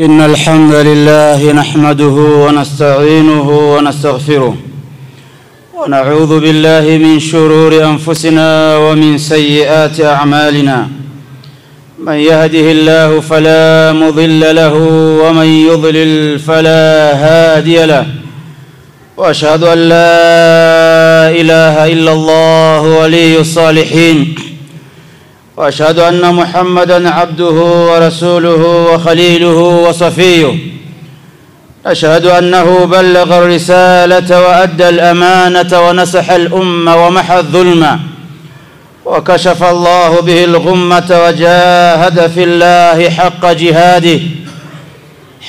إن الحمد لله نحمده ونستعينه ونستغفره ونعوذ بالله من شرور أنفسنا ومن سيئات أعمالنا. من يهده الله فلا مضل له ومن يضلل فلا هادي له، وأشهد أن لا إله إلا الله ولي الصالحين، وأشهد أن محمدًا عبده ورسوله وخليله وصفيه. أشهد أنه بلغ الرسالة وأدى الأمانة ونصح الأمة ومحى الظلم، وكشف الله به الغمة وجاهد في الله حق جهاده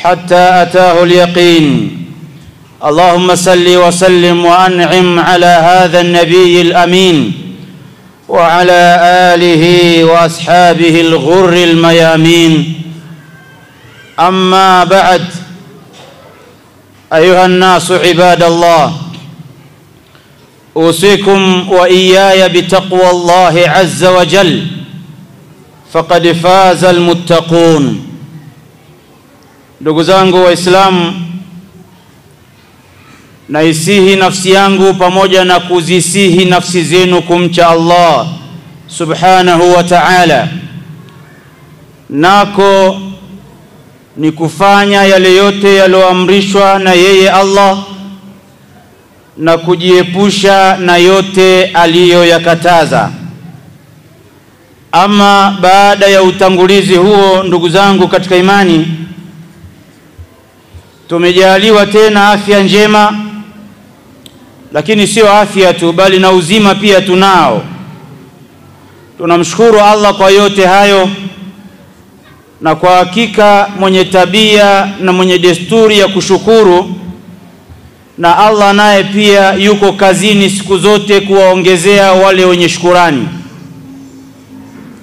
حتى أتاه اليقين. اللهم صل وسلم وأنعم على هذا النبي الأمين وعلى آله وأصحابه الغر الميامين. أما بعد، أيها الناس عباد الله، أوصيكم وإياي بتقوى الله عز وجل، فقد فاز المتقون. Ndugu zangu Waislamu, naisihi nafsi yangu pamoja na kuzisihi nafsi zenu kumcha Allah subhanahu wa ta'ala, nako ni kufanya yale yote yaloamrishwa na yeye Allah na kujiepusha na yote aliyoyakataza. Ama baada ya utangulizi huo, ndugu zangu katika imani, tumejaliwa tena afya njema, lakini sio afya tu bali na uzima pia tunao. Tunamshukuru Allah kwa yote hayo, na kwa hakika mwenye tabia na mwenye desturi ya kushukuru, na Allah naye pia yuko kazini siku zote kuwaongezea wale wenye shukurani.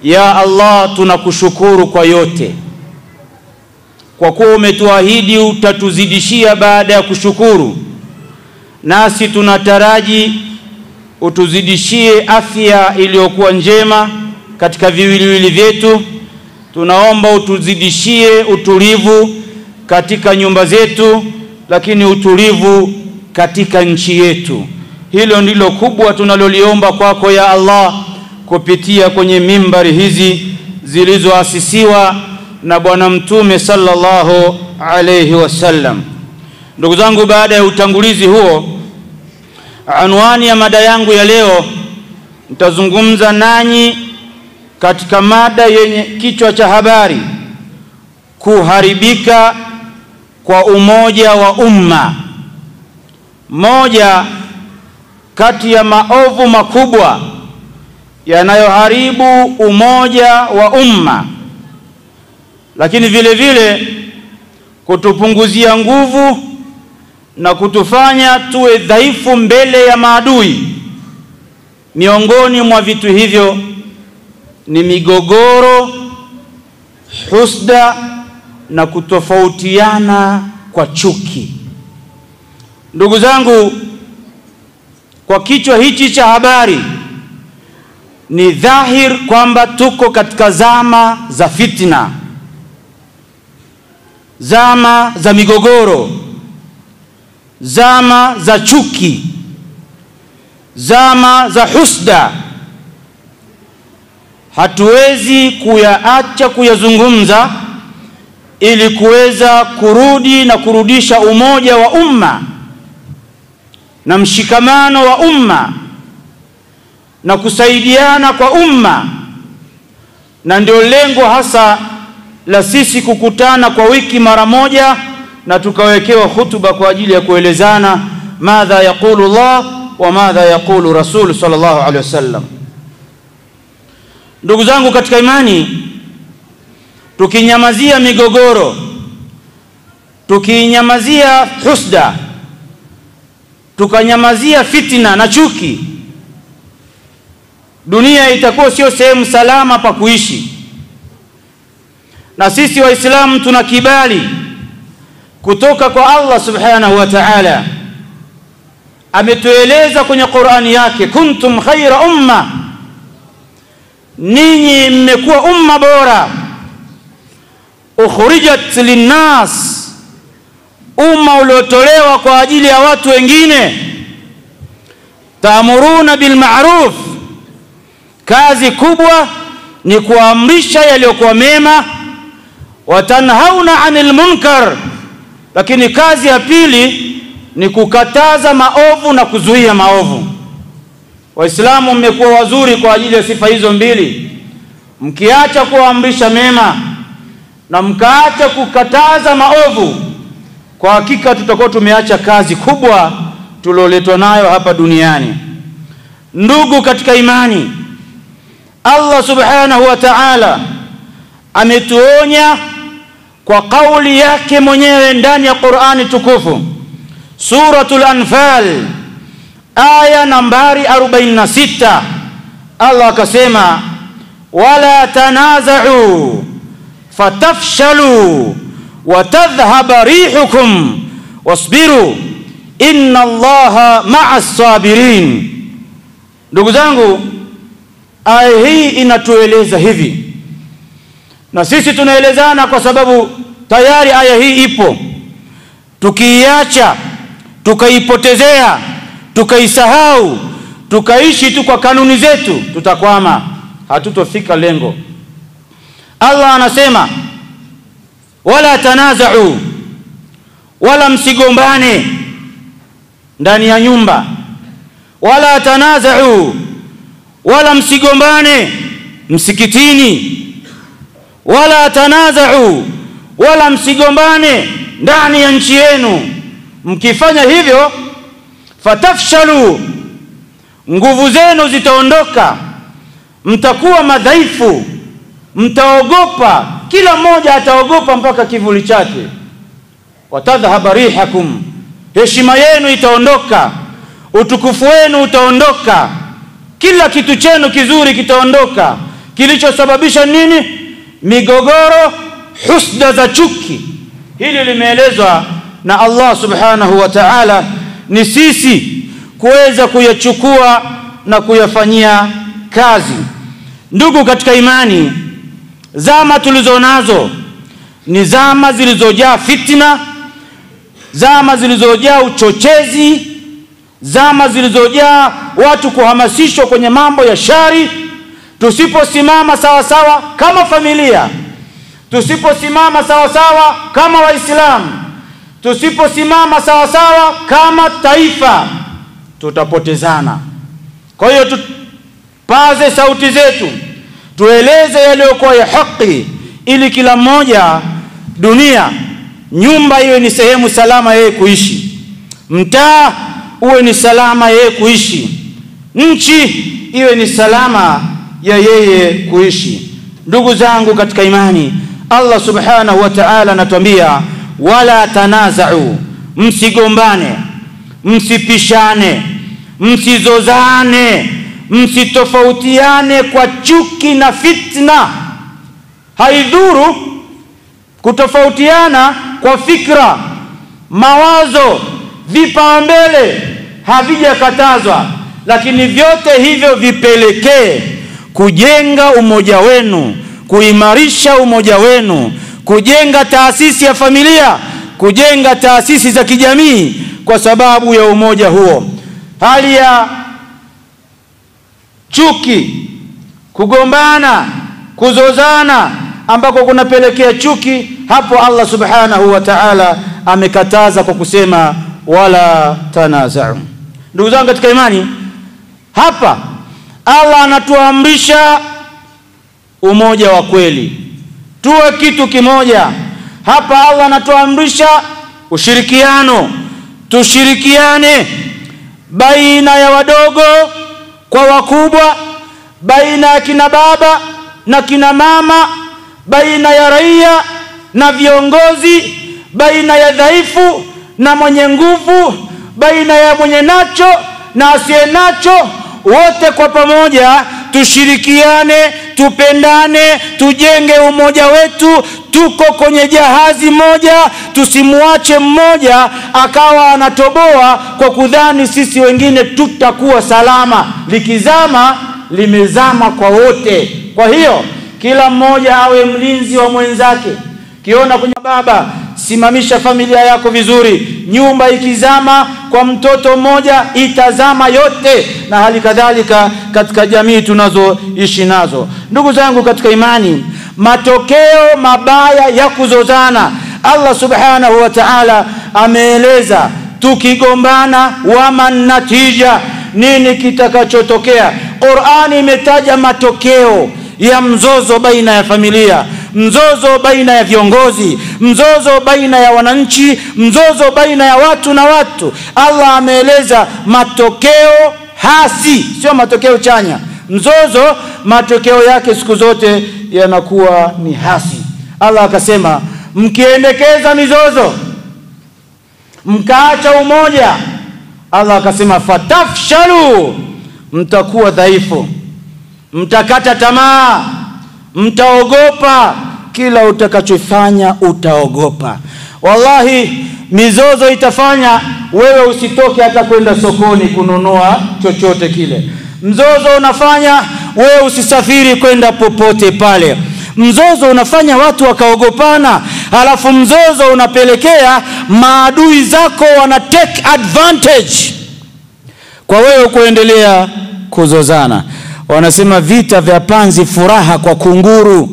Ya Allah, tunakushukuru kwa yote, kwa kuwa umetuahidi utatuzidishia baada ya kushukuru, nasi tunataraji utuzidishie afya iliyokuwa njema katika viwiliwili vyetu. Tunaomba utuzidishie utulivu katika nyumba zetu, lakini utulivu katika nchi yetu. Hilo ndilo kubwa tunaloliomba kwako ya Allah, kupitia kwenye mimbari hizi zilizoasisiwa na Bwana Mtume sallallahu alayhi wasallam. Ndugu zangu, baada ya utangulizi huo, anwani ya mada yangu ya leo, nitazungumza nanyi katika mada yenye kichwa cha habari, kuharibika kwa umoja wa umma. Moja kati ya maovu makubwa yanayoharibu umoja wa umma, lakini vile vile kutupunguzia nguvu na kutufanya tuwe dhaifu mbele ya maadui. Miongoni mwa vitu hivyo ni migogoro, husda na kutofautiana kwa chuki. Ndugu zangu, kwa kichwa hichi cha habari, ni dhahir kwamba tuko katika zama za fitna, zama za migogoro, zama za chuki, zama za husda. Hatuwezi kuyaacha kuyazungumza ili kuweza kurudi na kurudisha umoja wa umma na mshikamano wa umma na kusaidiana kwa umma. Na ndio lengo hasa la sisi kukutana kwa wiki mara moja na tukawekewa hutuba kwa ajili ya kuelezana madha yaqulu Allah wa madha yaqulu Rasul sallallahu alaihi wasallam. Ndugu zangu katika imani, tukinyamazia migogoro, tukinyamazia husda, tukanyamazia fitna na chuki, dunia itakuwa sio sehemu salama pa kuishi. Na sisi Waislamu tuna kibali kutoka kwa Allah subhanahu wa ta'ala. Ametueleza kwenye Qur'ani yake, kuntum khaira umma, ninyi mmekuwa umma bora, ukhrijat linnas, umma uliotolewa kwa ajili ya watu wengine. Taamuruna bil ma'ruf, kazi kubwa ni kuamrisha yaliyokuwa mema, wa tanhauna 'anil munkar, lakini kazi ya pili ni kukataza maovu na kuzuia maovu. Waislamu mmekuwa wazuri kwa ajili ya sifa hizo mbili. Mkiacha kuamrisha mema na mkaacha kukataza maovu, kwa hakika tutakuwa tumeacha kazi kubwa tulioletwa nayo hapa duniani. Ndugu katika imani, Allah subhanahu wa ta'ala ametuonya kwa kauli yake mwenyewe ndani ya Qur'ani tukufu, Suratul Anfal aya nambari 46. Allah akasema, wala tanaza'u fatafshalu wa tadhhaba rihukum wasbiru inna Allaha ma'as sabirin. Ndugu zangu, aya hii inatueleza hivi, na sisi tunaelezana kwa sababu tayari aya hii ipo. Tukiiacha, tukaipotezea, tukaisahau, tukaishi tu kwa kanuni zetu, tutakwama, hatutofika lengo. Allah anasema, wala tanaza'u, wala msigombane ndani ya nyumba. Wala tanaza'u, wala msigombane msikitini. Wala tanaza'u, wala msigombane ndani ya nchi yenu. Mkifanya hivyo, fatafshalu, nguvu zenu zitaondoka, mtakuwa madhaifu, mtaogopa, kila mmoja ataogopa mpaka kivuli chake. Watadhhaba rihakum, heshima yenu itaondoka, utukufu wenu utaondoka, kila kitu chenu kizuri kitaondoka. Kilichosababisha nini? Migogoro, husda za chuki. Hili limeelezwa na Allah subhanahu wa ta'ala, ni sisi kuweza kuyachukua na kuyafanyia kazi. Ndugu katika imani, zama tulizonazo ni zama zilizojaa fitna, zama zilizojaa uchochezi, zama zilizojaa watu kuhamasishwa kwenye mambo ya shari. Tusiposimama sawa sawa kama familia, tusiposimama sawa sawa kama Waislamu, tusiposimama sawa sawa kama taifa, tutapotezana. Kwa hiyo tupaze sauti zetu, tueleze yaliyokuwa ya haki, ili kila mmoja, dunia, nyumba iwe ni sehemu salama yeye kuishi, mtaa uwe ni salama yeye kuishi, nchi iwe ni salama ya yeye kuishi. Ndugu zangu katika imani, Allah subhanahu wa ta'ala anatuambia, wala tanaza'u, msigombane, msipishane, msizozane, msitofautiane kwa chuki na fitna. Haidhuru kutofautiana kwa fikra, mawazo, vipaumbele, havijakatazwa, lakini vyote hivyo vipelekee kujenga umoja wenu, kuimarisha umoja wenu, kujenga taasisi ya familia, kujenga taasisi za kijamii kwa sababu ya umoja huo. Hali ya chuki, kugombana, kuzozana ambako kunapelekea chuki, hapo Allah subhanahu wa ta'ala amekataza kwa kusema wala tanaza'u. Ndugu zangu katika imani, hapa Allah anatuamrisha umoja wa kweli, tuwe kitu kimoja. Hapa Allah anatuamrisha ushirikiano, tushirikiane baina ya wadogo kwa wakubwa, baina ya kina baba na kina mama, baina ya raia na viongozi, baina ya dhaifu na mwenye nguvu, baina ya mwenye nacho na asiye nacho. Wote kwa pamoja tushirikiane, tupendane, tujenge umoja wetu. Tuko kwenye jahazi moja, tusimuache mmoja akawa anatoboa kwa kudhani sisi wengine tutakuwa salama. Likizama, limezama kwa wote. Kwa hiyo kila mmoja awe mlinzi wa mwenzake, Kiona kwenye baba, simamisha familia yako vizuri. Nyumba ikizama kwa mtoto mmoja itazama yote, na hali kadhalika katika jamii tunazoishi nazo. Ndugu zangu katika imani, matokeo mabaya ya kuzozana, Allah subhanahu wa ta'ala ameeleza tukigombana wama natija, nini kitakachotokea. Qur'ani imetaja matokeo ya mzozo baina ya familia, mzozo baina ya viongozi, mzozo baina ya wananchi, mzozo baina ya watu na watu. Allah ameeleza matokeo hasi, sio matokeo chanya. Mzozo matokeo yake siku zote yanakuwa ni hasi. Allah akasema mkiendekeza mizozo, mkaacha umoja, Allah akasema fatafshalu, mtakuwa dhaifu, mtakata tamaa, mtaogopa, kila utakachofanya utaogopa. Wallahi mizozo itafanya wewe usitoke hata kwenda sokoni kununua chochote kile. Mzozo unafanya wewe usisafiri kwenda popote pale. Mzozo unafanya watu wakaogopana, halafu mzozo unapelekea maadui zako wana take advantage kwa wewe kuendelea kuzozana. Wanasema vita vya panzi furaha kwa kunguru.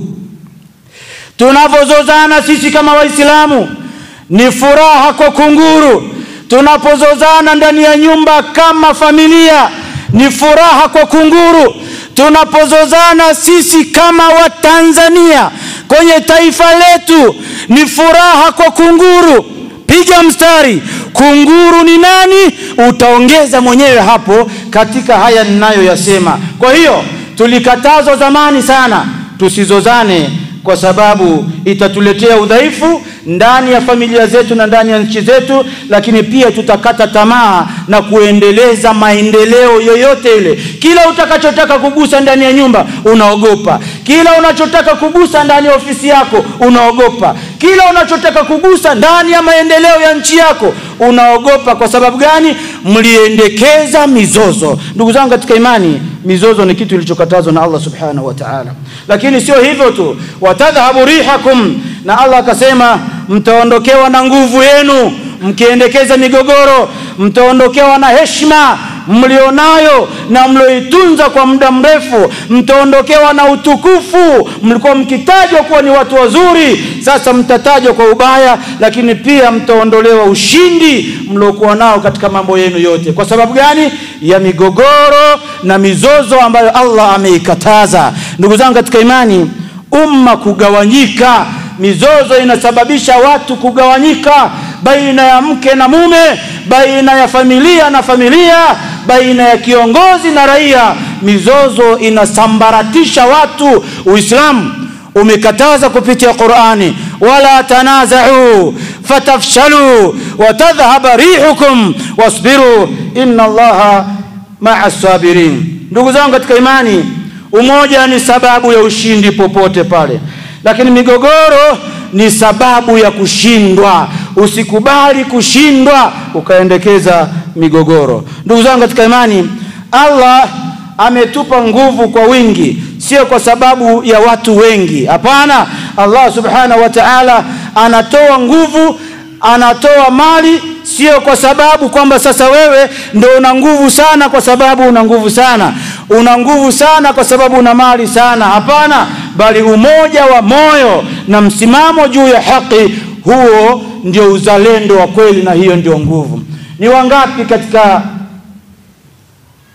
Tunapozozana sisi kama Waislamu ni furaha kwa kunguru. Tunapozozana ndani ya nyumba kama familia ni furaha kwa kunguru. Tunapozozana sisi kama Watanzania kwenye taifa letu ni furaha kwa kunguru. Piga mstari, kunguru ni nani? Utaongeza mwenyewe hapo katika haya ninayoyasema. Kwa hiyo tulikatazwa zamani sana tusizozane, kwa sababu itatuletea udhaifu ndani ya familia zetu na ndani ya nchi zetu, lakini pia tutakata tamaa na kuendeleza maendeleo yoyote ile. Kila utakachotaka kugusa ndani ya nyumba unaogopa, kila unachotaka kugusa ndani ya ofisi yako unaogopa, kila unachotaka kugusa ndani ya maendeleo ya nchi yako unaogopa. Kwa sababu gani? Mliendekeza mizozo. Ndugu zangu katika imani, mizozo ni kitu kilichokatazwa na Allah subhanahu wa ta'ala. Lakini sio hivyo tu, watadhhabu rihakum, na Allah akasema mtaondokewa na nguvu yenu mkiendekeza migogoro, mtaondokewa na heshima mlionayo na mlioitunza kwa muda mrefu, mtaondokewa na utukufu. Mlikuwa mkitajwa kuwa ni watu wazuri, sasa mtatajwa kwa ubaya, lakini pia mtaondolewa ushindi mliokuwa nao katika mambo yenu yote. Kwa sababu gani? Ya migogoro na mizozo ambayo Allah ameikataza. Ndugu zangu katika imani, umma kugawanyika, mizozo inasababisha watu kugawanyika, baina ya mke na mume, baina ya familia na familia, baina ya kiongozi na raia. Mizozo inasambaratisha watu. Uislamu umekataza kupitia Qur'ani, wala tanaza'u fatafshalu wa tadhhaba rihukum wasbiru inna Allaha ma'as sabirin. Ndugu zangu katika imani, umoja ni sababu ya ushindi popote pale, lakini migogoro ni sababu ya kushindwa. Usikubali kushindwa ukaendekeza migogoro. Ndugu zangu katika imani, Allah ametupa nguvu kwa wingi, sio kwa sababu ya watu wengi. Hapana, Allah subhanahu wa ta'ala anatoa nguvu, anatoa mali, sio kwa sababu kwamba sasa wewe ndio una nguvu sana kwa sababu una nguvu sana, una nguvu sana kwa sababu una mali sana. Hapana, bali umoja wa moyo na msimamo juu ya haki, huo ndio uzalendo wa kweli, na hiyo ndio nguvu. Ni wangapi katika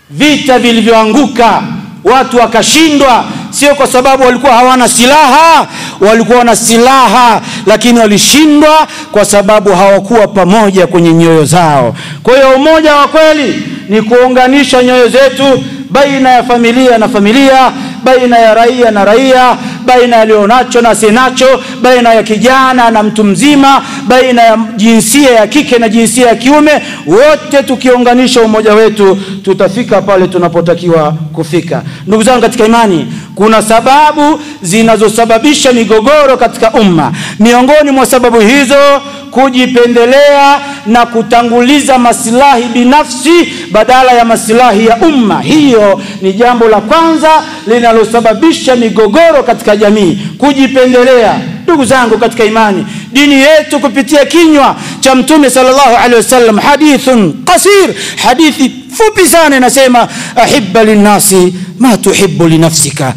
vita vilivyoanguka watu wakashindwa, sio kwa sababu walikuwa hawana silaha, walikuwa na silaha, lakini walishindwa kwa sababu hawakuwa pamoja kwenye nyoyo zao. Kwa hiyo umoja wa kweli ni kuunganisha nyoyo zetu baina ya familia na familia, baina ya raia na raia, baina ya alionacho na sinacho, baina ya kijana na mtu mzima, baina ya jinsia ya kike na jinsia ya kiume. Wote tukiunganisha umoja wetu tutafika pale tunapotakiwa kufika. Ndugu zangu katika imani, kuna sababu zinazosababisha migogoro katika umma. Miongoni mwa sababu hizo kujipendelea na kutanguliza maslahi binafsi badala ya maslahi ya umma. Hiyo ni jambo la kwanza linalosababisha migogoro katika jamii, kujipendelea. Ndugu zangu katika imani, dini yetu kupitia kinywa cha Mtume sallallahu alaihi wasallam, hadithun qasir, hadithi fupi sana, inasema ahibba linnasi ma tuhibbu li nafsika.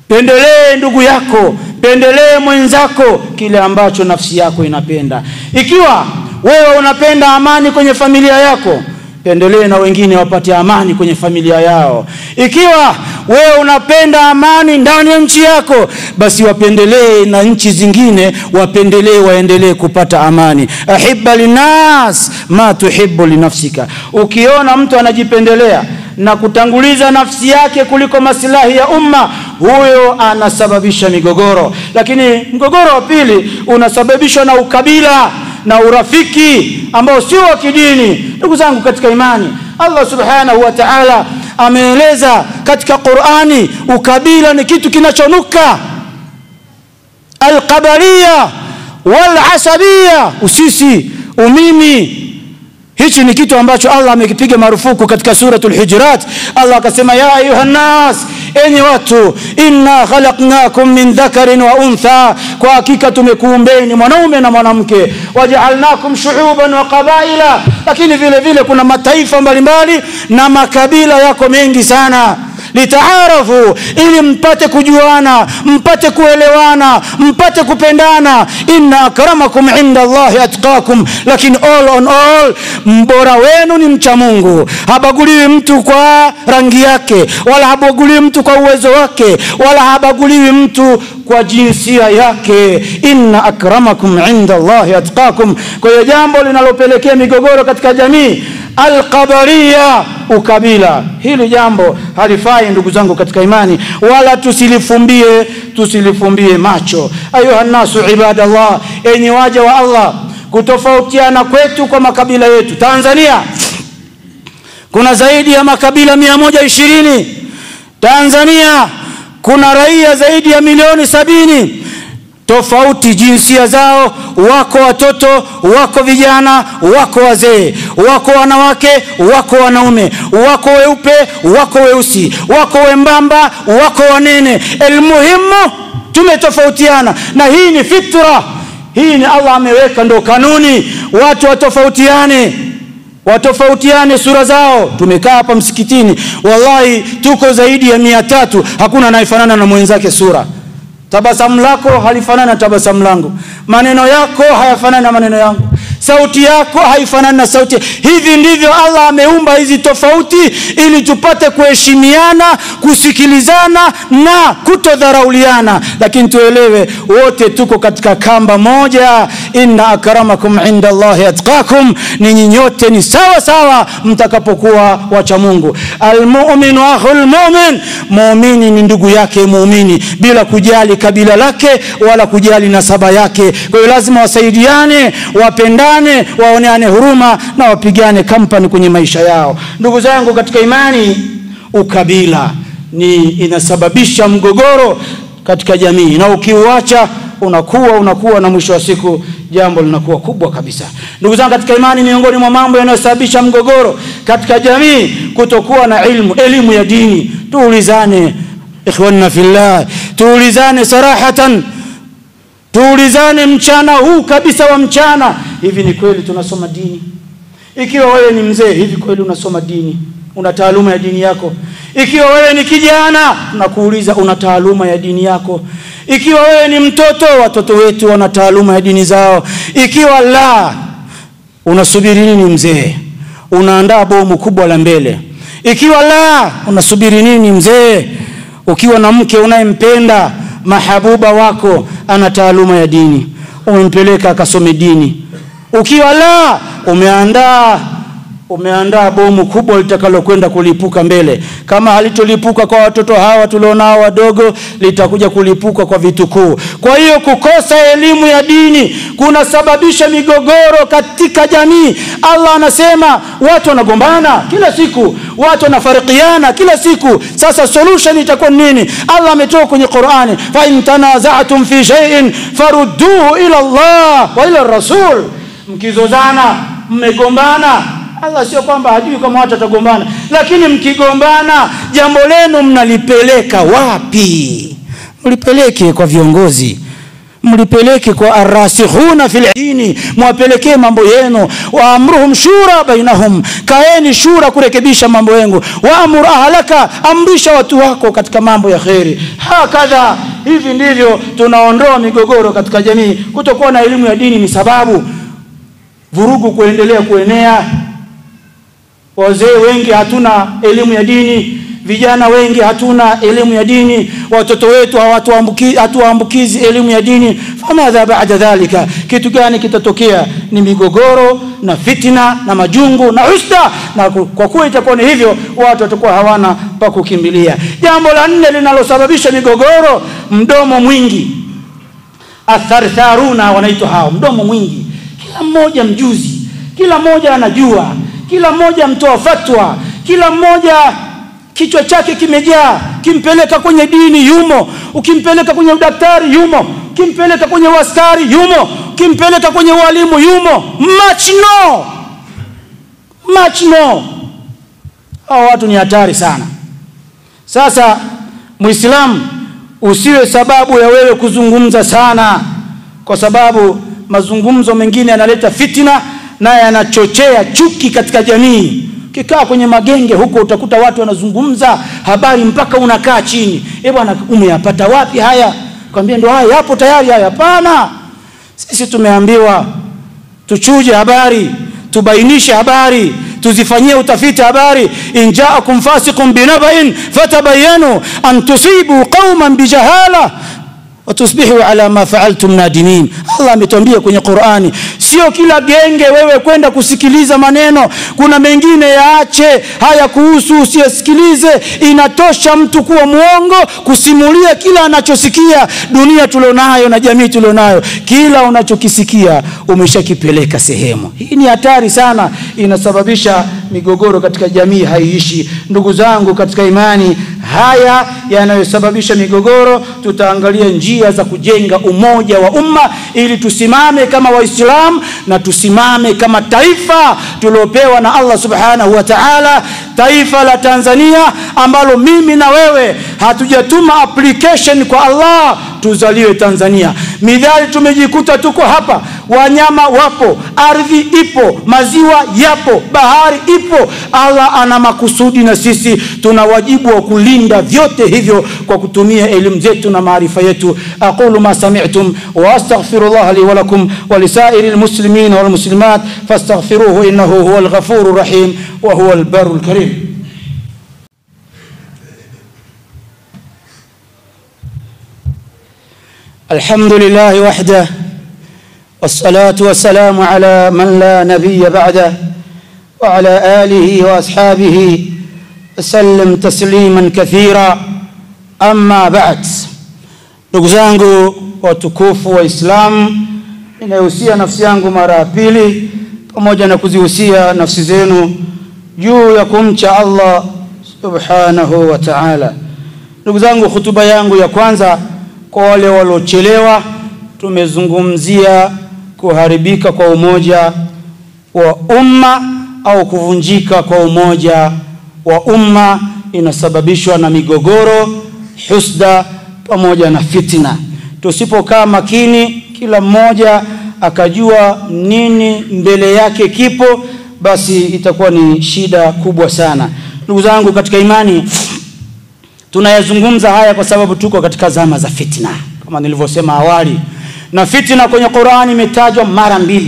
Pendelee ndugu yako, pendelee mwenzako kile ambacho nafsi yako inapenda. Ikiwa wewe unapenda amani kwenye familia yako, pendelee na wengine wapate amani kwenye familia yao. Ikiwa wewe unapenda amani ndani ya nchi yako, basi wapendelee na nchi zingine, wapendelee waendelee kupata amani. Ahibba linas ma tuhibbu li nafsika. Ukiona mtu anajipendelea na kutanguliza nafsi yake kuliko maslahi ya umma, huyo anasababisha migogoro. Lakini mgogoro wa pili unasababishwa na ukabila na urafiki ambao sio wa kidini. Ndugu zangu katika imani, Allah subhanahu wa ta'ala ameeleza katika Qur'ani ukabila ni kitu kinachonuka. Al-qabaliyya wal-asabiyya, usisi, umimi. Hichi ni kitu ambacho Allah amekipiga marufuku katika suratul Hujurat. Allah akasema, ya ayuha nas, enyi watu, inna khalaqnakum min dhakarin wa untha, kwa hakika tumekuumbeni mwanaume na mwanamke, waja'alnakum shu'uban wa qabaila. Lakini vile vile kuna mataifa mbalimbali na makabila yako mengi sana, litaarafu, ili mpate kujuana, mpate kuelewana, mpate kupendana. Inna akramakum inda Allahi atqakum, lakini all on all, mbora wenu ni mcha Mungu. Habaguliwi mtu kwa rangi yake, wala habaguliwi mtu kwa uwezo wake, wala habaguliwi mtu kwa jinsia yake. Inna akramakum inda Allahi atqakum. Kwa hiyo jambo linalopelekea migogoro katika jamii, al-qabaliyya, ukabila, hili jambo halifai ndugu zangu katika imani, wala tusilifumbie macho. Ayuha nasu ibadallah, enyi waja wa Allah, kutofautiana kwetu kwa makabila yetu. Tanzania kuna zaidi ya makabila 120. Tanzania kuna raia zaidi ya milioni 70. Tofauti jinsia zao, wako watoto, wako vijana, wako wazee, wako wanawake, wako wanaume, wako weupe, wako weusi, wako wembamba, wako wanene. Almuhimu tumetofautiana, na hii ni fitra, hii ni Allah ameweka, ndo kanuni. Watu watofautiane sura zao. Tumekaa hapa msikitini, wallahi tuko zaidi ya 300, hakuna anayefanana na mwenzake sura. Tabasamu lako halifanani na tabasamu langu, maneno yako hayafanani na maneno yangu, sauti yako haifanani na sauti. Hivi ndivyo Allah ameumba hizi tofauti, ili tupate kuheshimiana, kusikilizana na kutodharauliana. Lakini tuelewe wote tuko katika kamba moja. Inna akramakum inda Allahi atqakum, ninyi nyote ni sawa sawa mtakapokuwa wacha Mungu. Almu'minu akhul mu'min, muumini ni ndugu yake muumini, bila kujali kabila lake wala kujali nasaba yake. Kwa hiyo lazima wasaidiane, wapendane, waoneane huruma na wapigane kampani kwenye maisha yao. Ndugu zangu katika imani, ukabila inasababisha mgogoro katika jamii, na ukiuacha unakuwa na mwisho wa siku jambo linakuwa kubwa kabisa. Ndugu zangu katika imani, miongoni mwa mambo yanayosababisha mgogoro katika jamii, kutokuwa na elimu ya dini. Tuulizane ikhwanna fillah, tuulizane sarahatan, tuulizane mchana huu kabisa wa mchana, hivi ni kweli tunasoma dini? Ikiwa wewe ni mzee, hivi kweli unasoma dini? Una taaluma ya dini yako? Ikiwa wewe ni kijana, nakuuliza, una taaluma ya dini yako? Ikiwa wewe ni mtoto, watoto wetu wana taaluma ya dini zao? Ikiwa la, unasubiri nini mzee? Unaandaa bomu kubwa la mbele. Ikiwa la, unasubiri nini mzee? Ukiwa na mke unayempenda, mahabuba wako ana taaluma ya dini, umpeleka akasome dini. Ukiwa la, umeandaa bomu kubwa litakalokwenda kulipuka mbele. Kama halitolipuka kwa watoto hawa tulionao wadogo, litakuja kulipuka kwa vitukuu. Kwa hiyo kukosa elimu ya dini kunasababisha migogoro katika jamii. Allah anasema watu wanagombana kila siku, watu wanafarikiana kila siku. Sasa solution itakuwa nini? Allah ametoa kwenye Qur'ani, fa in tanaza'tum fi shay'in farudduhu ila Allah wa ila Rasul. Mkizozana, mmegombana, Allah sio kwamba hajui kama watu watagombana, lakini mkigombana jambo lenu mnalipeleka wapi? Mlipeleke kwa viongozi, mlipeleke kwa arrasikhuna fil dini, mwapelekee mambo yenu. Wa amruhum shura bainahum, kaeni shura kurekebisha mambo yenu. Wa amur ahlaka, amrisha watu wako katika mambo ya khairi. Hakadha, hivi ndivyo tunaondoa migogoro katika jamii. Kutokuwa na elimu ya dini ni sababu vurugu kuendelea kuenea. Wazee wengi hatuna elimu ya dini, vijana wengi hatuna elimu ya dini, watoto wetu hatuambukizi elimu ya dini. Famadha ba'da dhalika, kitu gani kitatokea? Ni migogoro na fitna na majungu na usta, na kwa kuwa itakuwa ni hivyo watu watakuwa hawana pa kukimbilia. Jambo la 4 linalosababisha migogoro, mdomo mwingi. Athartharuna wanaitwa hao, mdomo mwingi. Kila mmoja mjuzi, kila mmoja anajua, kila mmoja mtoa fatwa, kila mmoja kichwa chake kimejaa. Kimpeleka kwenye dini yumo, ukimpeleka kwenye udaktari yumo, ukimpeleka kwenye waskari yumo, ukimpeleka kwenye walimu yumo. Much no. Hao watu ni hatari sana. Sasa Muislamu, usiwe sababu ya wewe kuzungumza sana, kwa sababu mazungumzo mengine yanaleta fitna na yanachochea chuki katika jamii. Kikaa kwenye magenge huko utakuta watu wanazungumza habari mpaka unakaa chini. Bwana, umeyapata wapi haya? Kwambia ndio haya hapo tayari haya. Hapana. Sisi tumeambiwa tuchuje habari, tubainishe habari, tuzifanyie utafiti habari. In ja'akum fasiqun binaba'in fatabayyanu an tusibu qauman bijahala watusbihu ala ma fa'altum nadimin. Allah ametuambia kwenye Qur'ani, sio kila genge wewe kwenda kusikiliza maneno, kuna mengine yaache, haya kuhusu usisikilize. Inatosha mtu kuwa muongo kusimulia kila anachosikia. Dunia tulionayo na jamii tulionayo, kila unachokisikia umeshakipeleka sehemu. Hii ni hatari sana, inasababisha migogoro katika jamii haiishi. Ndugu zangu katika imani, haya yanayosababisha migogoro, tutaangalia njia za kujenga umoja wa umma ili tusimame kama Waislamu na tusimame kama taifa tuliopewa na Allah subhanahu wa ta'ala, taifa la Tanzania ambalo mimi na wewe hatujatuma application kwa Allah tuzaliwe Tanzania. Midhali tumejikuta tuko hapa, wanyama wapo, ardhi ipo, maziwa yapo, bahari ipo. Allah ana makusudi na sisi tuna wajibu wa kulinda vyote hivyo kwa kutumia elimu zetu na maarifa yetu. Aqulu ma sami'tum wa astaghfirullah li wa lakum wa lisairil muslimin wal muslimat fastaghfiruhu innahu huwal ghafurur rahim wa huwal barrul karim. الحمد لله وحده والصلاة والسلام على من لا نبي بعده وعلى آله وأصحابه وسلم تسليما كثيرا. أما بعد. ndugu zangu watukufu wa Islam, ninahusia nafsi yangu mara ya pili pamoja na kuzihusia nafsi zenu juu ya kumcha Allah subhanahu wa ta'ala. Ndugu zangu, hutuba yangu ya kwanza kwa wale waliochelewa, tumezungumzia kuharibika kwa umoja wa umma au kuvunjika kwa umoja wa umma inasababishwa na migogoro, husda pamoja na fitna. Tusipokaa makini, kila mmoja akajua nini mbele yake kipo, basi itakuwa ni shida kubwa sana. Ndugu zangu katika imani, tunayazungumza haya kwa sababu tuko katika zama za fitna kama nilivyosema awali, na fitna kwenye Qur'ani imetajwa mara 2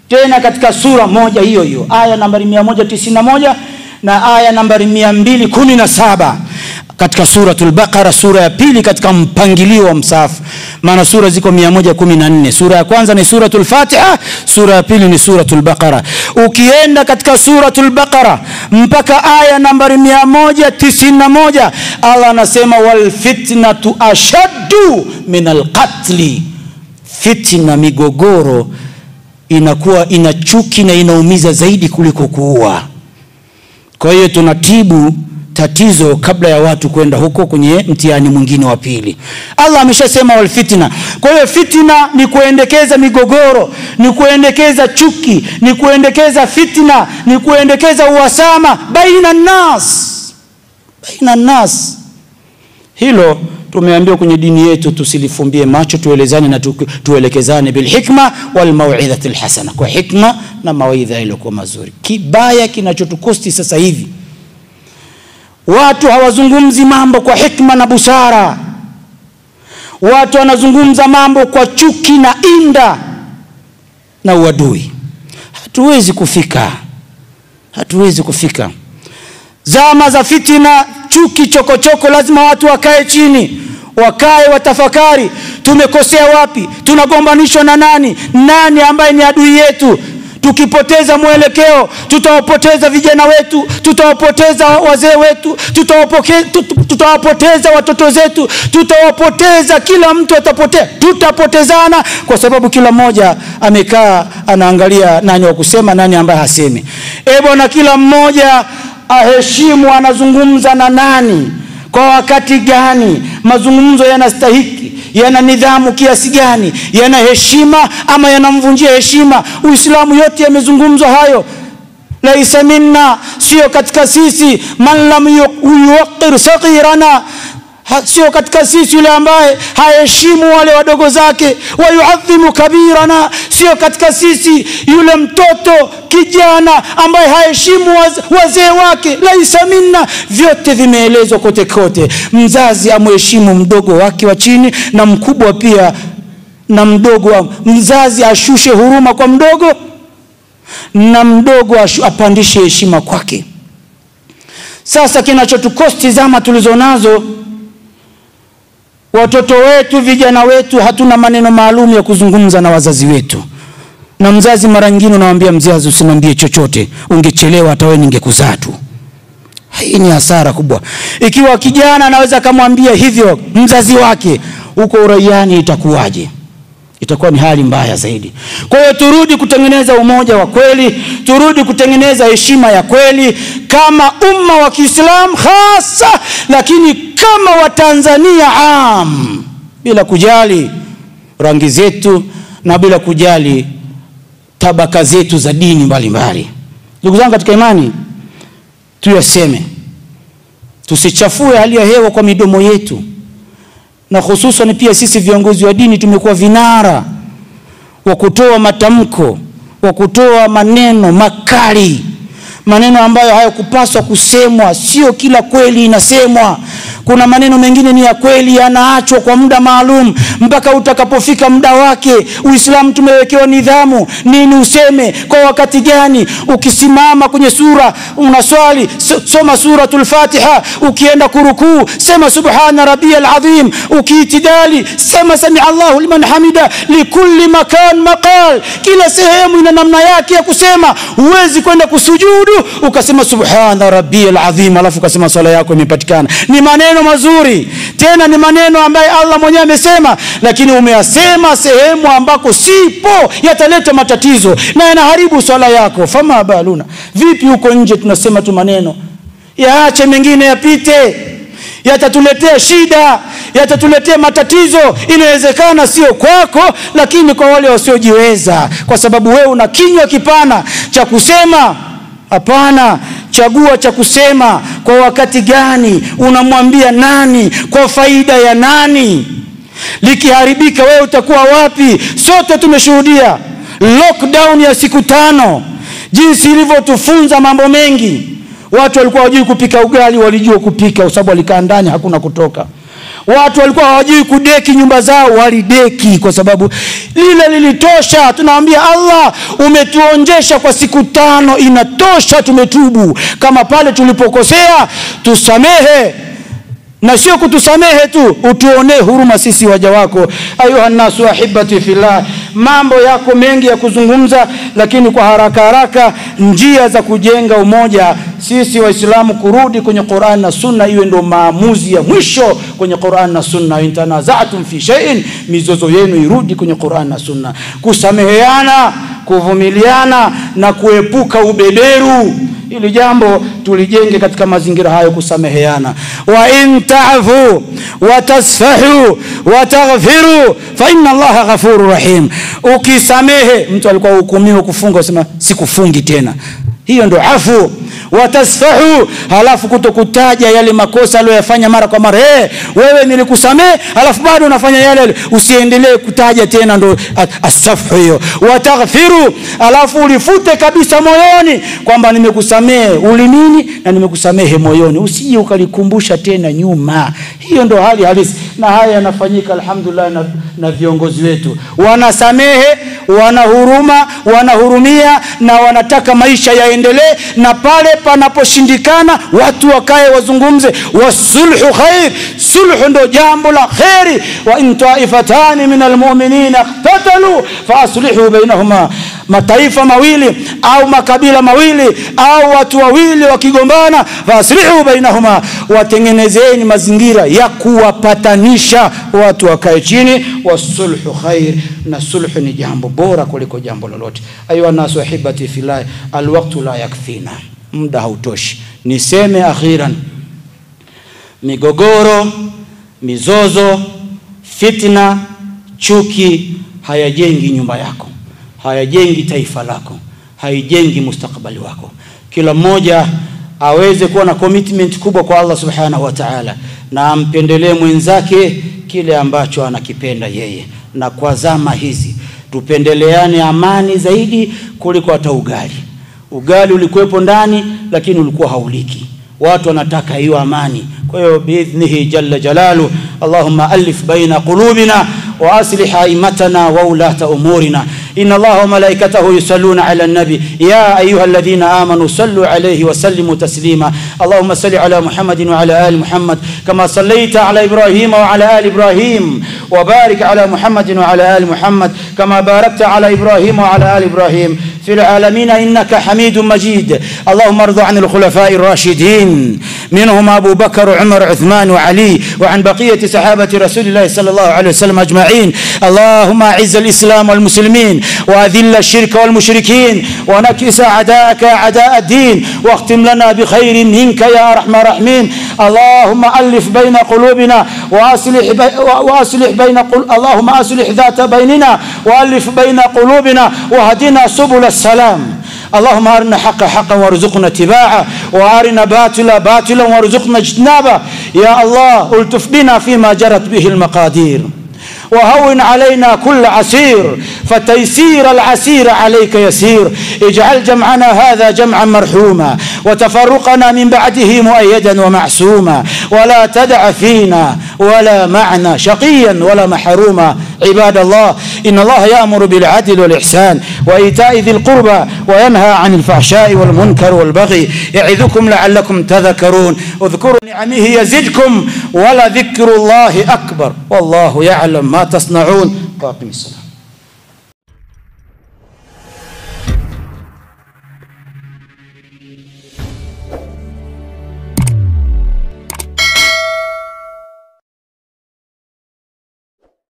tena katika sura moja hiyo hiyo, aya nambari 191 na aya nambari 217 katika suratul Baqara, sura ya pili katika mpangilio wa msahafu. Maana sura ziko 114. Sura ya kwanza ni suratul Fatiha, sura ya pili ni suratul Baqara. Ukienda katika suratul Baqara mpaka aya nambari 191, Allah anasema wal fitnatu ashaddu minal qatli. Fitna, migogoro, inakuwa inachuki na inaumiza zaidi kuliko kuua. Kwa hiyo tunatibu tatizo kabla ya watu kwenda huko kwenye mtihani mwingine wa pili. Allah ameshasema wal fitna. Kwa hiyo fitna ni kuendekeza migogoro, ni kuendekeza chuki, ni kuendekeza fitna, ni kuendekeza uhasama baina nas. Hilo tumeambiwa kwenye dini yetu tusilifumbie macho, tuelezane na tuelekezane bil hikma wal mau'izati al hasana, kwa hikma na mawaidha iliyokuwa mazuri. Kibaya kinachotukosti sasa hivi, watu hawazungumzi mambo kwa hikma na busara. Watu wanazungumza mambo kwa chuki na inda na uadui. Hatuwezi kufika. Zama za fitina, chuki, chokochoko, lazima watu wakae chini, wakae watafakari, tumekosea wapi, tunagombanishwa na nani ambaye ni adui yetu. Tukipoteza mwelekeo, tutawapoteza vijana wetu, tutawapoteza wazee wetu, tutawapoteza watoto zetu, tutawapoteza, kila mtu atapotea, tutapotezana kwa sababu kila mmoja amekaa anaangalia nani wa kusema, nani ambaye hasemi. Bwana, kila mmoja aheshimu anazungumza na nani, kwa wakati gani, mazungumzo yanastahiki, yana nidhamu kiasi gani, yana heshima ama yanamvunjia heshima. Uislamu yote yamezungumzwa hayo. Laisa minna, sio katika sisi, man lam yuqir saghirana, sio katika sisi yule ambaye haheshimu wale wadogo zake, wa yu'adhimu kabirana, sio katika sisi yule mtoto kijana ambaye haheshimu wazee wake. Laisa minna, vyote vimeelezwa kote. Mzazi amheshimu mdogo wake wa chini, na mkubwa pia na mdogo. Mzazi ashushe huruma kwa mdogo, na mdogo apandishe heshima kwake. Sasa kinachotukosti zama tulizonazo, watoto wetu, vijana wetu, hatuna maneno maalum ya kuzungumza na wazazi wetu. Na mzazi mara nyingine unawaambia mzazi, usiniambie chochote, ungechelewa hata wewe ningekuzaa tu. Hii ni hasara kubwa. Ikiwa kijana anaweza kumwambia hivyo mzazi wake, huko uraiani itakuwaje? Itakuwa ni hali mbaya zaidi. Kwa hiyo turudi kutengeneza umoja wa kweli, turudi kutengeneza heshima ya kweli kama umma wa Kiislamu hasa, lakini kama wa Tanzania bila kujali rangi zetu na bila kujali tabaka zetu za dini mbalimbali. Ndugu zangu katika imani, tuyaseme, tusichafue hali ya hewa kwa midomo yetu. Na hususan pia sisi viongozi wa dini tumekuwa vinara wa kutoa matamko, wa kutoa maneno makali, maneno ambayo hayakupaswa kusemwa. Sio kila kweli inasemwa. Kuna maneno mengine ni ya kweli, yanaachwa kwa muda maalum mpaka utakapofika muda wake. Uislamu tumewekewa nidhamu, nini useme kwa wakati gani. Ukisimama kwenye sura unaswali, soma suratul Fatiha. Ukienda kurukuu, sema subhana rabbiyal azim. Ukiitidali, sema sami Allahu liman hamida. Likulli makan maqal, kila sehemu ina namna yake ya kusema. Huwezi kwenda kusujudu ukasema subhana rabbiyal azim alafu ukasema swala yako imepatikana. Ni maneno mazuri, tena ni maneno ambaye Allah mwenyewe amesema, lakini umeyasema sehemu ambako sipo, yataleta matatizo na yanaharibu swala yako. Fama baluna, vipi huko nje tunasema tu maneno? Yaache mengine yapite, yatatuletea shida, yatatuletea matatizo. Inawezekana sio kwako, lakini kwa wale wasiojiweza, kwa sababu wewe una kinywa kipana cha kusema. Hapana, chagua cha kusema kwa wakati gani, unamwambia nani, kwa faida ya nani. Likiharibika wewe utakuwa wapi? Sote tumeshuhudia lockdown ya siku 5, jinsi ilivyotufunza mambo mengi. Watu walikuwa hawajui kupika ugali, walijua kupika kwa sababu walikaa ndani, hakuna kutoka. Watu walikuwa hawajui kudeki nyumba zao, walideki kwa sababu lile lilitosha. Tunaambia Allah, umetuonjesha kwa siku 5, inatosha, tumetubu. Kama pale tulipokosea tusamehe, na sio kutusamehe tu, utuonee huruma sisi waja wako. Ayuha nasu ahibati fillah, mambo yako mengi ya kuzungumza, lakini kwa haraka njia za kujenga umoja sisi Waislamu, kurudi kwenye Qur'an na Sunna, iwe ndio maamuzi ya mwisho kwenye Qur'an na Sunna. Intanaza'tum fi shay'in, mizozo yenu irudi kwenye Qur'an na Sunna. Kusameheana, kuvumiliana na kuepuka ubeberu Hili jambo tulijenge katika mazingira hayo, kusameheana. Wa in ta'fu wa tasfahu wa taghfiru fa inna Allaha ghafurur rahim. Ukisamehe, mtu alikuwa hukumiwa kufunga, usema sikufungi tena, hiyo ndo afu. Watasfahu, halafu kutokutaja yale makosa aliyofanya mara kwa mara. Wewe nilikusamehe, halafu bado unafanya yale, usiendelee kutaja tena, ndo asafhu hiyo. Wataghfiru, halafu ulifute kabisa moyoni kwamba nimekusamehe ulimini na nimekusamehe moyoni, usije ukalikumbusha tena nyuma. Hiyo ndo hali halisi, na haya yanafanyika alhamdulillah na viongozi wetu. Wanasamehe, wanahuruma, wanahurumia na wanataka maisha yaendelee, na pale panaposhindikana watu wakae wazungumze. Wasulhu khair, sulhu ndo jambo la khairi. Wa in ta'ifatani minal mu'minina iqtatalu fa aslihu bainahuma. Mataifa mawili au makabila mawili au watu wawili wakigombana, fa aslihu bainahuma, watengenezeni mazingira ya kuwapatanisha, watu wakae chini. Wasulhu khair, na sulhu ni jambo bora kuliko jambo lolote. Ayuha nasu ahibati fillah, alwaqtu la yakfina, muda hautoshi. Niseme akhiran, migogoro, mizozo, fitna, chuki hayajengi nyumba yako, hayajengi taifa lako, haijengi mustakabali wako. Kila mmoja aweze kuwa na commitment kubwa kwa Allah subhanahu wa ta'ala, na ampendelee mwenzake kile ambacho anakipenda yeye. Na kwa zama hizi tupendeleane amani zaidi kuliko hata ugali. Ugali ulikuwepo ndani lakini ulikuwa hauliki. Watu wanataka hiyo amani. Kwa hiyo biidhnihi jalla jalalu, Allahumma alif baina qulubina wa aslih aimatana wa ulata umurina. Inna Allaha wa malaikatahu yusalluna ala an-nabi ya ayyuhalladhina amanu sallu alayhi wa sallimu taslima. Allahumma salli ala Muhammadin wa ala ali Muhammad kama sallaita ala Ibrahim wa ala ali Ibrahim, wa barik ala Muhammadin wa ala ali Muhammad kama barakta ala Ibrahim wa ala ali Ibrahim في العالمين إنك حميد مجيد. اللهم ارض عن الخلفاء الراشدين منهم أبو بكر وعمر وعثمان وعلي، وعن بقية صحابة رسول الله صلى الله عليه وسلم أجمعين. اللهم أعز الإسلام والمسلمين وأذل الشرك والمشركين ونكس أعداءك أعداء الدين، واختم لنا بخير منك يا أرحم الراحمين. اللهم ألف بين قلوبنا اللهم أصلح ذات بيننا وألف بين قلوبنا وهدنا سبل السلام. اللهم أرنا حق حقا وارزقنا اتباعه، وأرنا باطلا باطلا وارزقنا اجتنابه. يا الله التف بنا فيما جرت به المقادير، وهون علينا كل عسير، فتيسير العسير عليك يسير. اجعل جمعنا هذا جمعا مرحوما، وتفرقنا من بعده مؤيدا ومعصوما، ولا تدع فينا ولا معنا شقيا ولا محروما. عباد الله، إن الله يأمر بالعدل والإحسان وإيتاء ذي القربى وينهى عن الفحشاء والمنكر والبغي، يعظكم لعلكم تذكرون. اذكروا نعمه يزدكم ولذكر الله أكبر، والله يعلم ما تصنعون. واقم الصلاة.